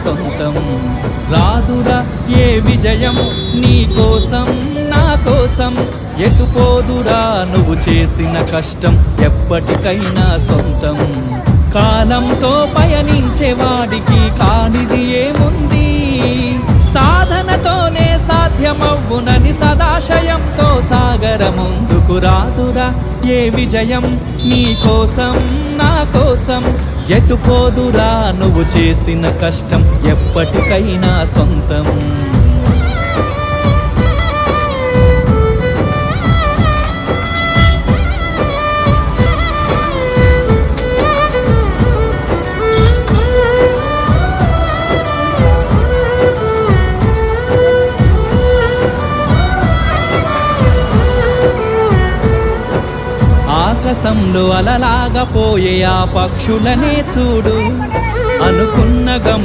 సొంతం. రాదురా ఏ విజయం నీ కోసం నా కోసం, ఎటుపోదురా నువ్వు చేసిన కష్టం ఎప్పటికైనా సొంతం. కాలంతో పయనించేవాడికి కానిది ఏముంది, సాధనతోనే సాధ్యమవ్వునని సదాశయంతో సాగర ముందుకు. రాదురా ఏ విజయం నీ కోసం నా కోసం, ఎటుపోదురా నువ్వు చేసిన కష్టం ఎప్పటికైనా సొంతం. ఆకాశంలో అలలాగా పోయే ఆ పక్షులనే చూడు, అనుకున్న గమ్యం